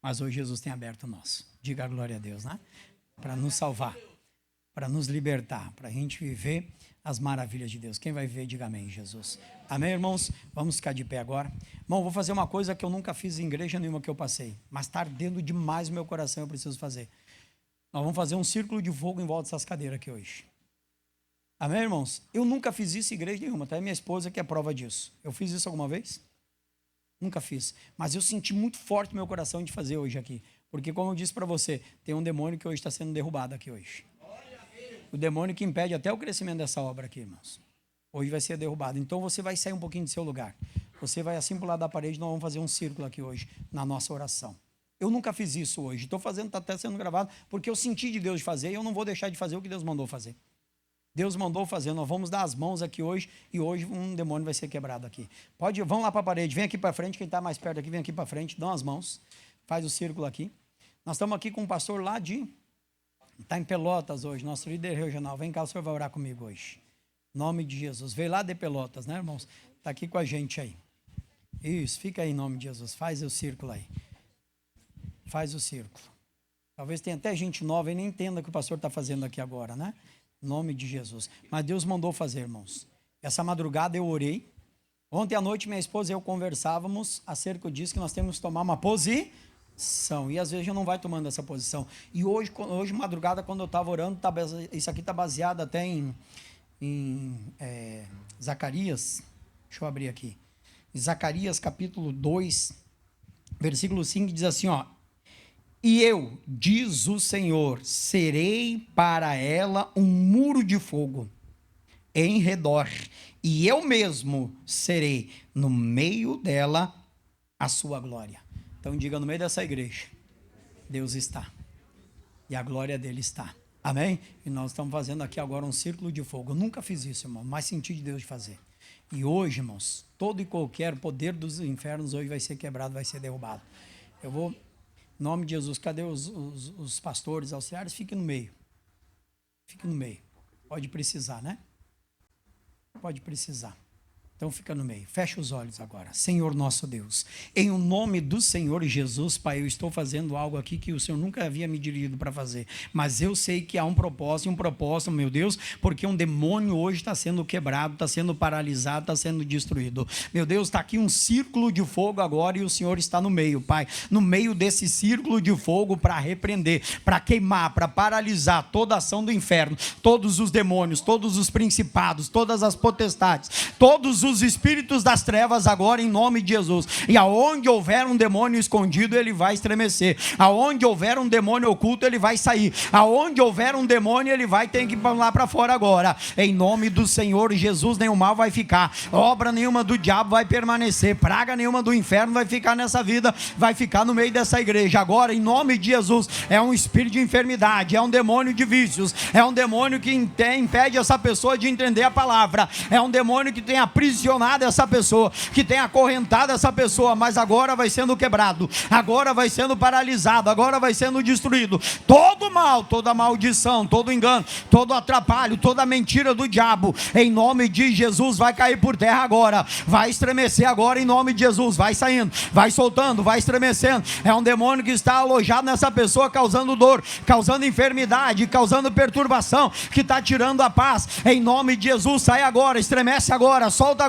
Mas hoje Jesus tem aberto o nosso. Diga a glória a Deus, né? Para nos salvar. para nos libertar, para a gente viver as maravilhas de Deus. Quem vai ver, diga amém, Jesus. Amém, irmãos? Vamos ficar de pé agora. Irmão, vou fazer uma coisa que eu nunca fiz em igreja nenhuma que eu passei, mas está ardendo demais o meu coração, eu preciso fazer. Nós vamos fazer um círculo de fogo em volta dessas cadeiras aqui hoje. Amém, irmãos? Eu nunca fiz isso em igreja nenhuma, até minha esposa que é prova disso. Eu fiz isso alguma vez? Nunca fiz. Mas eu senti muito forte no meu coração de fazer hoje aqui. Porque, como eu disse para você, tem um demônio que hoje está sendo derrubado aqui hoje. O demônio que impede até o crescimento dessa obra aqui, irmãos. Hoje vai ser derrubado. Então você vai sair um pouquinho do seu lugar. Você vai assim para o lado da parede, nós vamos fazer um círculo aqui hoje, na nossa oração. Eu nunca fiz isso hoje. Estou fazendo, está até sendo gravado, porque eu senti de Deus de fazer e eu não vou deixar de fazer o que Deus mandou fazer. Deus mandou fazer, nós vamos dar as mãos aqui hoje e hoje um demônio vai ser quebrado aqui. Vamos lá para a parede, vem aqui para frente, quem está mais perto aqui, vem aqui para frente, dá as mãos, faz o círculo aqui. Nós estamos aqui com um pastor lá está em Pelotas hoje, nosso líder regional. Vem cá, o senhor vai orar comigo hoje. Em nome de Jesus. Veio lá de Pelotas, né, irmãos? Está aqui com a gente aí. Isso, fica aí em nome de Jesus. Faz o círculo aí. Faz o círculo. Talvez tenha até gente nova e nem entenda o que o pastor está fazendo aqui agora, né? Em nome de Jesus. Mas Deus mandou fazer, irmãos. Essa madrugada eu orei. Ontem à noite minha esposa e eu conversávamos acerca disso, que nós temos que tomar uma posição. E às vezes a gente não vai tomando essa posição. E hoje madrugada, quando eu estava orando, isso aqui está baseado até em Zacarias. Deixa eu abrir aqui. Zacarias capítulo 2, versículo 5, diz assim, ó. E eu, diz o Senhor, serei para ela um muro de fogo em redor, e eu mesmo serei no meio dela a sua glória. Então diga, no meio dessa igreja, Deus está, e a glória dele está. Amém? E nós estamos fazendo aqui agora um círculo de fogo. Eu nunca fiz isso, irmão, mas senti de Deus de fazer. E hoje, irmãos, todo e qualquer poder dos infernos hoje vai ser quebrado, vai ser derrubado. Eu vou... Em nome de Jesus, cadê os pastores, auxiliares? Fique no meio. Fique no meio. Pode precisar, né? Pode precisar. Então fica no meio. Fecha os olhos agora. Senhor nosso Deus, em o nome do Senhor Jesus, Pai, eu estou fazendo algo aqui que o Senhor nunca havia me dirigido para fazer. Mas eu sei que há um propósito, meu Deus, porque um demônio hoje está sendo quebrado, está sendo paralisado, está sendo destruído. Meu Deus, está aqui um círculo de fogo agora e o Senhor está no meio, Pai. No meio desse círculo de fogo para repreender, para queimar, para paralisar toda a ação do inferno, todos os demônios, todos os principados, todas as potestades, todos os espíritos das trevas agora em nome de Jesus. E aonde houver um demônio escondido, ele vai estremecer. Aonde houver um demônio oculto, ele vai sair. Aonde houver um demônio, ele vai ter que ir lá para fora agora. Em nome do Senhor Jesus, nenhum mal vai ficar. Obra nenhuma do diabo vai permanecer. Praga nenhuma do inferno vai ficar nessa vida, vai ficar no meio dessa igreja. Agora, em nome de Jesus, é um espírito de enfermidade, é um demônio de vícios, é um demônio que impede essa pessoa de entender a palavra, é um demônio que tem aprisionado essa pessoa, que tem acorrentado essa pessoa, mas agora vai sendo quebrado, agora vai sendo paralisado, agora vai sendo destruído. Todo mal, toda maldição, todo engano, todo atrapalho, toda mentira do diabo, em nome de Jesus, vai cair por terra agora, vai estremecer agora em nome de Jesus, vai saindo, vai soltando, vai estremecendo. É um demônio que está alojado nessa pessoa, causando dor, causando enfermidade, causando perturbação, que está tirando a paz. Em nome de Jesus, sai agora, estremece agora, solta agora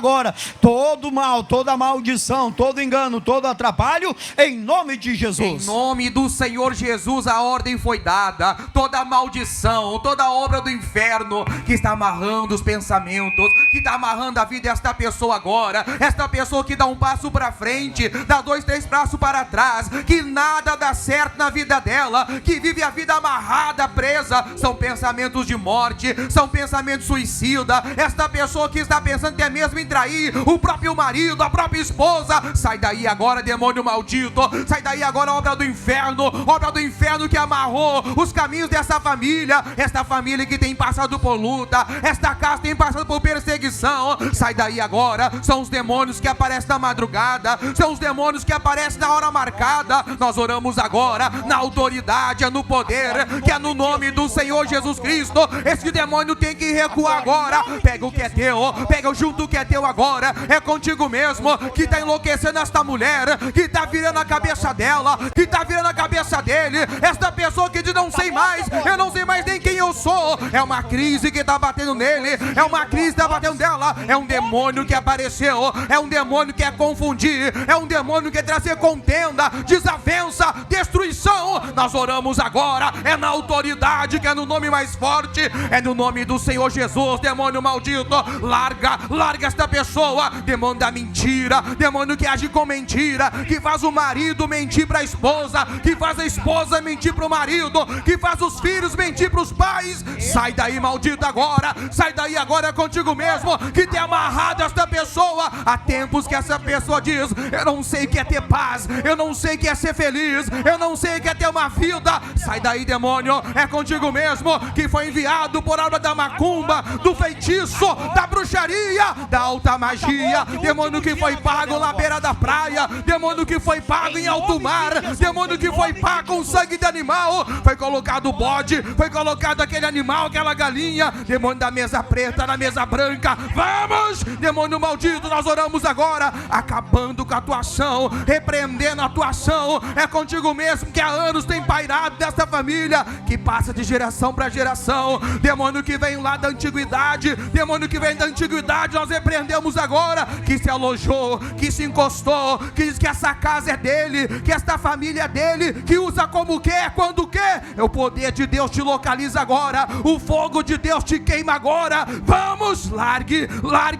todo mal, toda maldição, todo engano, todo atrapalho, em nome de Jesus. Em nome do Senhor Jesus, a ordem foi dada. Toda maldição, toda obra do inferno que está amarrando os pensamentos, que está amarrando a vida desta pessoa agora, esta pessoa que dá um passo para frente, dá 2, 3 passos para trás, que nada dá certo na vida dela, que vive a vida amarrada, presa, são pensamentos de morte, são pensamentos suicida. Esta pessoa que está pensando até mesmo em trair o próprio marido, a própria esposa, sai daí agora, demônio maldito, sai daí agora, obra do inferno que amarrou os caminhos dessa família, esta família que tem passado por luta, esta casa tem passado por perseguição, sai daí agora. São os demônios que aparecem na madrugada, são os demônios que aparecem na hora marcada. Nós oramos agora na autoridade, no poder, que é no nome do Senhor Jesus Cristo. Esse demônio tem que e recua agora. Pega o que é teu, pega junto o que é teu agora. É contigo mesmo que está enlouquecendo esta mulher, que está virando a cabeça dela, que está virando a cabeça dele. Esta pessoa que diz: não sei mais, eu não sei mais nem quem eu sou. É uma crise que está batendo nele, é uma crise que está batendo dela. É um demônio que apareceu, é um demônio que quer confundir, é um demônio que quer trazer contenda, desavença, destruição. Nós oramos agora, é na autoridade, que é no nome mais forte, é no nome do Senhor Jesus. Demônio maldito, larga esta pessoa. Demônio da mentira, demônio que age com mentira, que faz o marido mentir para a esposa, que faz a esposa mentir para o marido, que faz os filhos mentir para os pais. Sai daí, maldito, agora. Sai daí agora, é contigo mesmo que tem amarrado esta pessoa. Há tempos que essa pessoa diz: eu não sei o que é ter paz, eu não sei o que é ser feliz, eu não sei o que é ter uma vida. Sai daí, demônio, é contigo mesmo que foi enviado por obra da macumba, do feitiço, da bruxaria, da alta magia. Demônio que foi pago na beira da praia, demônio que foi pago em alto mar, demônio que foi pago com sangue de animal. Foi colocado o bode, foi colocado aquele animal, aquela galinha. Demônio da mesa preta na mesa branca. Vamos, demônio maldito, nós oramos agora, acabando com a tua ação, repreendendo a tua ação. É contigo mesmo que há anos tem pairado desta família, que passa de geração para geração. Demônio que vem lá da antiguidade, demônio que vem da antiguidade, nós repreendemos agora, que se alojou, que se encostou, que diz que essa casa é dele, que esta família é dele, que usa como quer, quando quer. O poder de Deus te localiza agora, o fogo de Deus te queima agora. Vamos, largue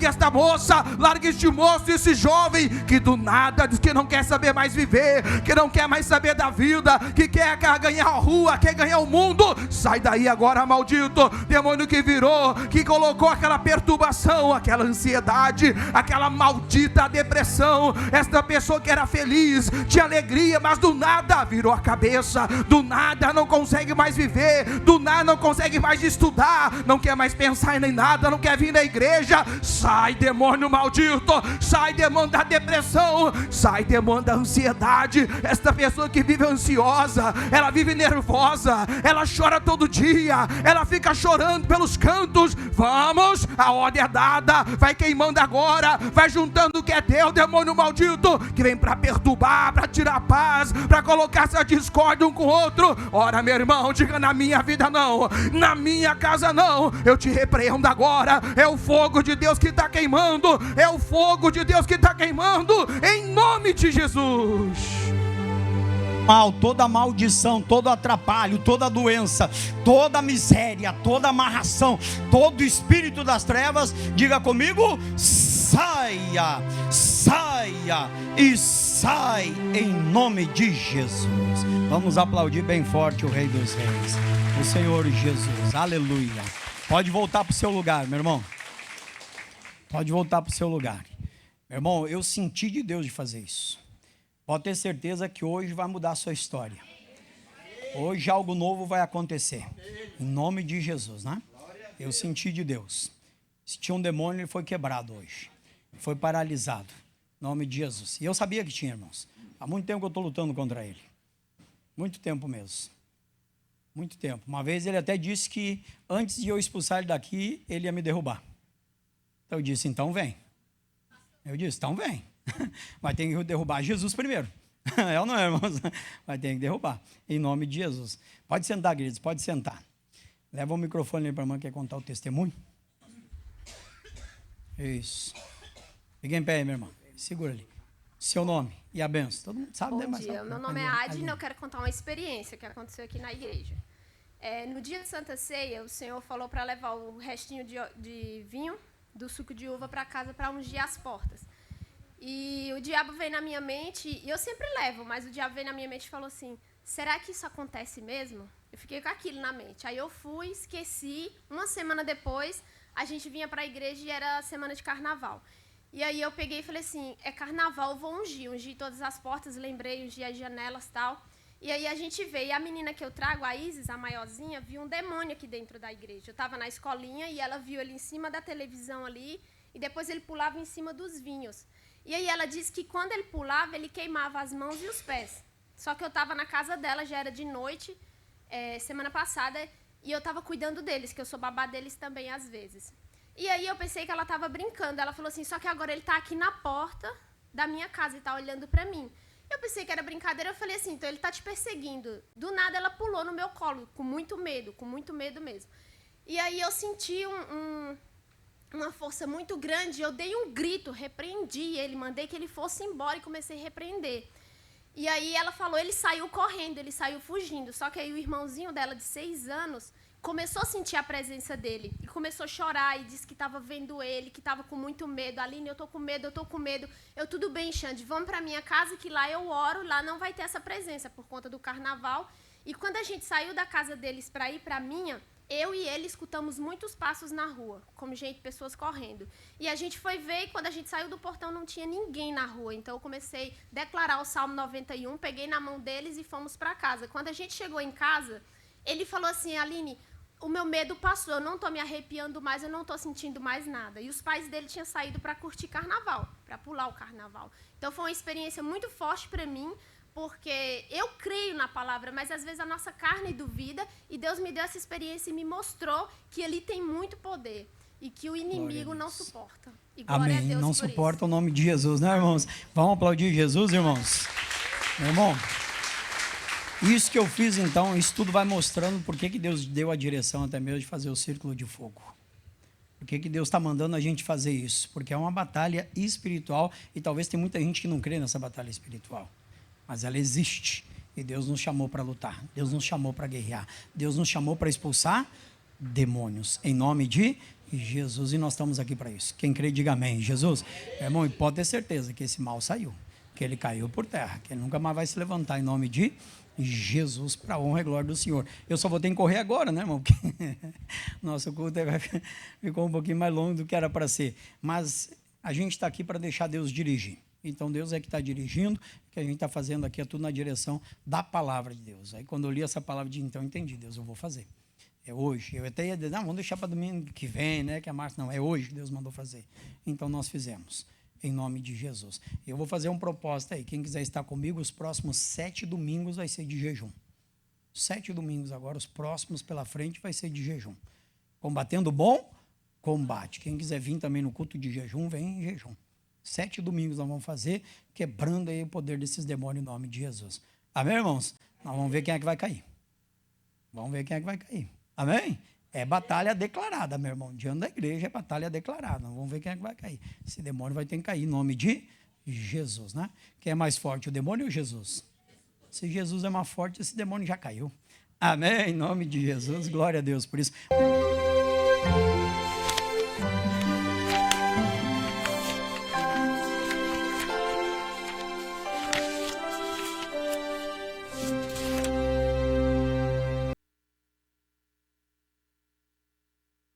esta moça, largue este moço, esse jovem que do nada diz que não quer saber mais viver, que não quer mais saber da vida, que quer ganhar a rua, quer ganhar o mundo. Sai daí agora, maldito, demônio que virou, que colocou aquela perturbação, aquela ansiedade, aquela maldita depressão. Esta pessoa que era feliz, tinha alegria, mas do nada virou a cabeça, do nada não consegue mais viver, do nada não consegue mais estudar, não quer mais pensar em nada, não quer vir na igreja. Sai, demônio maldito, sai, demônio da depressão, sai, demônio da ansiedade. Esta pessoa que vive ansiosa, ela vive nervosa, ela chora todo dia, ela fica chorando pelos cantos. Vamos, a ordem é dada, vai queimando agora, vai juntando o que é teu, demônio maldito, que vem para perturbar, para tirar a paz, para colocar essa discórdia um com o outro. Ora, meu irmão, diga: na minha vida não, na minha casa não. Eu te repreendo agora, é o fogo de Deus que está queimando, é o fogo de Deus que está queimando, em nome de Jesus. Mal, toda maldição, todo atrapalho, toda doença, toda miséria, toda amarração, todo espírito das trevas, diga comigo: saia, saia e sai em nome de Jesus. Vamos aplaudir bem forte o Rei dos Reis, o Senhor Jesus. Aleluia. Pode voltar para o seu lugar, meu irmão. Pode voltar para o seu lugar. Meu irmão, eu senti de Deus de fazer isso. Pode ter certeza que hoje vai mudar a sua história. Hoje algo novo vai acontecer. Em nome de Jesus, né? Eu senti de Deus. Se tinha um demônio, ele foi quebrado hoje. Foi paralisado. Em nome de Jesus. E eu sabia que tinha, irmãos. Há muito tempo que eu estou lutando contra ele. Muito tempo mesmo. Muito tempo. Uma vez ele até disse que antes de eu expulsar ele daqui, ele ia me derrubar. Então eu disse: então vem. Eu disse: então vem. Mas tem que derrubar Jesus primeiro. É ou não é, irmãos? Mas tem que derrubar. Em nome de Jesus. Pode sentar, queridos, pode sentar. Leva o microfone ali para a irmã que quer contar o testemunho. Isso. Fique em pé aí, minha irmã. Segura ali. Seu nome e a benção. Todo mundo sabe, né? Bom dia, meu nome é Adna, eu quero contar uma experiência que aconteceu aqui na igreja. No dia de Santa Ceia, o Senhor falou para levar o restinho de vinho, do suco de uva, para casa para ungir as portas. E o diabo veio na minha mente, e eu sempre levo, mas o diabo veio na minha mente e falou assim: será que isso acontece mesmo? Eu fiquei com aquilo na mente. Aí eu fui, esqueci. Uma semana depois, a gente vinha para a igreja e era semana de carnaval. E aí eu peguei e falei assim: é carnaval, eu vou ungir todas as portas, lembrei, ungir as janelas e tal. E aí a gente veio, e a menina que eu trago, a Isis, a maiorzinha, viu um demônio aqui dentro da igreja. Eu estava na escolinha e ela viu ele em cima da televisão ali, e depois ele pulava em cima dos vinhos. E aí ela disse que quando ele pulava, ele queimava as mãos e os pés. Só que eu estava na casa dela, já era de noite, semana passada, E eu estava cuidando deles, que eu sou babá deles também às vezes. E aí eu pensei que ela estava brincando. Ela falou assim, só que agora ele está aqui na porta da minha casa e está olhando para mim. Eu pensei que era brincadeira, eu falei assim, então ele está te perseguindo. Do nada ela pulou no meu colo, com muito medo mesmo. E aí eu senti uma força muito grande, eu dei um grito, repreendi ele, mandei que ele fosse embora e comecei a repreender. E aí ela falou, ele saiu correndo, ele saiu fugindo. Só que aí o irmãozinho dela, de 6 anos, começou a sentir a presença dele. E começou a chorar e disse que estava vendo ele, que estava com muito medo. Aline, eu tô com medo, eu tô com medo. Eu, tudo bem, Xande, vamos para minha casa que lá eu oro, lá não vai ter essa presença por conta do carnaval. E quando a gente saiu da casa deles para ir para a minha, eu e ele escutamos muitos passos na rua, como pessoas correndo. E a gente foi ver e quando a gente saiu do portão não tinha ninguém na rua. Então eu comecei a declarar o Salmo 91, peguei na mão deles e fomos para casa. Quando a gente chegou em casa, ele falou assim, Aline, o meu medo passou, eu não estou me arrepiando mais, eu não estou sentindo mais nada. E os pais dele tinham saído para curtir carnaval, para pular o carnaval. Então foi uma experiência muito forte para mim, porque eu creio na palavra, mas às vezes a nossa carne duvida, e Deus me deu essa experiência e me mostrou que ele tem muito poder e que o inimigo não suporta. E glória a Amém. Deus Não por suporta isso. o nome de Jesus, né, irmãos? Vamos aplaudir Jesus, irmãos? Meu irmão, isso que eu fiz então, isso tudo vai mostrando por que Deus deu a direção até mesmo de fazer o círculo de fogo. Por que Deus está mandando a gente fazer isso? Porque é uma batalha espiritual e talvez tem muita gente que não crê nessa batalha espiritual. Mas ela existe e Deus nos chamou para lutar, Deus nos chamou para guerrear, Deus nos chamou para expulsar demônios, em nome de Jesus, e nós estamos aqui para isso. Quem crê, diga amém. Jesus, meu irmão, e pode ter certeza que esse mal saiu, que ele caiu por terra, que ele nunca mais vai se levantar, em nome de Jesus, para a honra e glória do Senhor. Eu só vou ter que correr agora, né, irmão? Porque nosso culto ficou um pouquinho mais longo do que era para ser, mas a gente está aqui para deixar Deus dirigir. Então, Deus é que está dirigindo, o que a gente está fazendo aqui é tudo na direção da palavra de Deus. Aí, quando eu li essa palavra, então, entendi, Deus, eu vou fazer. É hoje. Eu até ia dizer, não, vamos deixar para domingo que vem, né, que é março. Não, é hoje que Deus mandou fazer. Então, nós fizemos, em nome de Jesus. Eu vou fazer um propósito aí. Quem quiser estar comigo, os próximos 7 domingos vai ser de jejum. 7 domingos agora, os próximos pela frente vai ser de jejum. Combatendo o bom combate. Quem quiser vir também no culto de jejum, vem em jejum. 7 domingos nós vamos fazer, quebrando aí o poder desses demônios em nome de Jesus. Amém, irmãos? Nós vamos ver quem é que vai cair. Vamos ver quem é que vai cair. Amém? É batalha declarada, meu irmão. Diante da igreja é batalha declarada. Nós vamos ver quem é que vai cair. Esse demônio vai ter que cair em nome de Jesus, né? Quem é mais forte, o demônio ou Jesus? Se Jesus é mais forte, esse demônio já caiu. Amém? Em nome de Jesus. Glória a Deus por isso.